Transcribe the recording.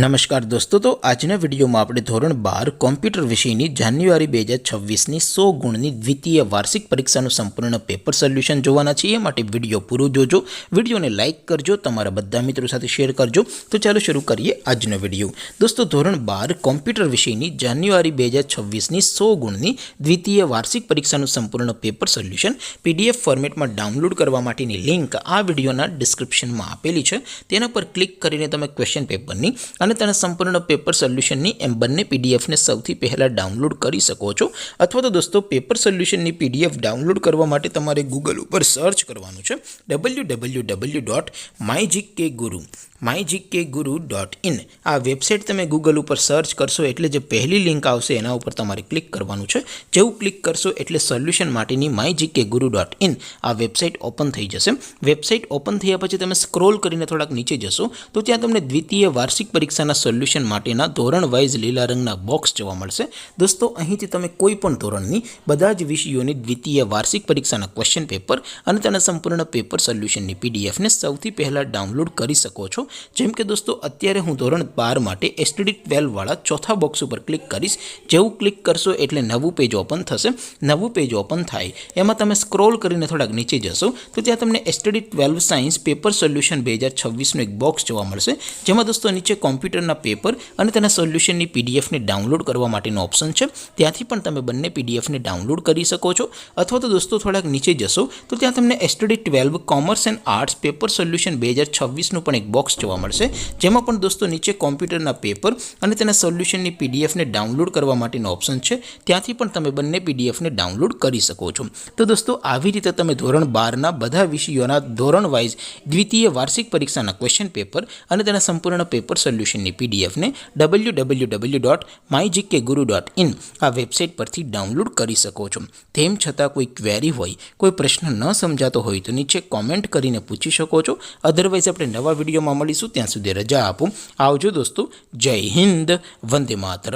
नमस्कार दोस्तों, तो આજના વિડીયોમાં આપણે ધોરણ 12 કોમ્પ્યુટર વિષયની જાન્યુઆરી 2026ની 100 ગુણની દ્વિતીય વાર્ષિક પરીક્ષાનું સંપૂર્ણ પેપર સોલ્યુશન જોવાના છીએ। માટે વિડીયો પૂરો જોજો, વિડીયોને લાઇક કરજો, તમારા બધા મિત્રો સાથે શેર કરજો। તો ચાલો શરૂ કરીએ આજનો વિડીયો। દોસ્તો, ધોરણ 12 કોમ્પ્યુટર વિષયની જાન્યુઆરી 2026ની 100 ગુણની દ્વિતીય વાર્ષિક પરીક્ષાનું સંપૂર્ણ પેપર સોલ્યુશન PDF ફોર્મેટમાં ડાઉનલોડ કરવા માટેની લિંક આ વિડીયોના ડિસ્ક્રિપ્શનમાં આપેલી છે। તેના પર ક્લિક કરીને તમે ક્વેશ્ચન પેપરની અને તેના સંપૂર્ણ પેપર સોલ્યુશનની એમ બંને પીડીએફને સૌથી પહેલાં ડાઉનલોડ કરી શકો છો। અથવા તો દોસ્તો, પેપર સોલ્યુશનની પીડીએફ ડાઉનલોડ કરવા માટે તમારે ગૂગલ ઉપર સર્ચ કરવાનું છે www.mygkguru.in। આ વેબસાઇટ તમે ગૂગલ ઉપર સર્ચ કરશો એટલે જે પહેલી લિંક આવશે એના ઉપર તમારે ક્લિક કરવાનું છે। જેવું ક્લિક કરશો એટલે સોલ્યુશન માટેની mygkguru.in આ વેબસાઇટ ઓપન થઈ જશે। વેબસાઇટ ઓપન થયા પછી તમે સ્ક્રોલ કરીને થોડાક નીચે જશો તો ત્યાં તમને દ્વિતીય વાર્ષિક પરીક્ષાના સોલ્યુશન માટેના ધોરણ વાઇઝ લીલા રંગના બોક્સ જોવા મળશે। દોસ્તો, અહીંથી તમે કોઈ પણ ધોરણની બધા જ વિષયોની દ્વિતીય વાર્ષિક પરીક્ષાના ક્વેશ્ચન પેપર અને તેના સંપૂર્ણ પેપર સોલ્યુશનની પીડીએફને સૌથી પહેલાં ડાઉનલોડ કરી શકો છો। જેમ કે દોસ્તો, અત્યારે હું ધોરણ 12 માટે STD12 વાળા ચોથા બોક્સ ઉપર ક્લિક કરીશ। જેવું ક્લિક કરશો એટલે નવું પેજ ઓપન થશે। નવું પેજ ઓપન થાય એમાં તમે સ્ક્રોલ કરીને થોડાક નીચે જશો તો ત્યાં તમને STD12 સાયન્સ પેપર સોલ્યુશન 2026નું એક બોક્સ જોવા મળશે, જેમાં દોસ્તો નીચે કોમ્પ્યુટરના પેપર અને તેના સોલ્યુશનની પીડીએફને ડાઉનલોડ કરવા માટેનો ઓપ્શન છે। ત્યાંથી પણ તમે બંને પીડીએફને ડાઉનલોડ કરી શકો છો। અથવા તો દોસ્તો થોડાક નીચે જશો તો ત્યાં તમને STD12 commerce and arts paper solution 2026નું પણ એક બોક્સ જોવા મળશે, જેમાં પણ દોસ્તો નીચે કોમ્પ્યુટરના પેપર અને તેના સોલ્યુશનની પીડીએફને ડાઉનલોડ કરવા માટેનો ઓપ્શન છે। ત્યાંથી પણ તમે બંને પીડીએફને ડાઉનલોડ કરી શકો છો। તો દોસ્તો, આવી રીતે તમે ધોરણ 12ના બધા વિષયોના ધોરણ વાઇઝ દ્વિતીય વાર્ષિક પરીક્ષાના ક્વેશ્ચન પેપર અને તેના સંપૂર્ણ પેપર સોલ્યુશનની પીડીએફને www.mygkguru.in આ વેબસાઇટ પરથી ડાઉનલોડ કરી શકો છો। તેમ છતાં કોઈ ક્વેરી હોય, કોઈ પ્રશ્ન ન સમજાતો હોય તો નીચે કોમેન્ટ કરીને પૂછી શકો છો। અધરવાઇઝ આપણે નવા વિડીયોમાં મળીશું, ત્યાં સુધી રજા આપો। આવજો દોસ્તો, જય હિન્દ, વંદે માતરમ।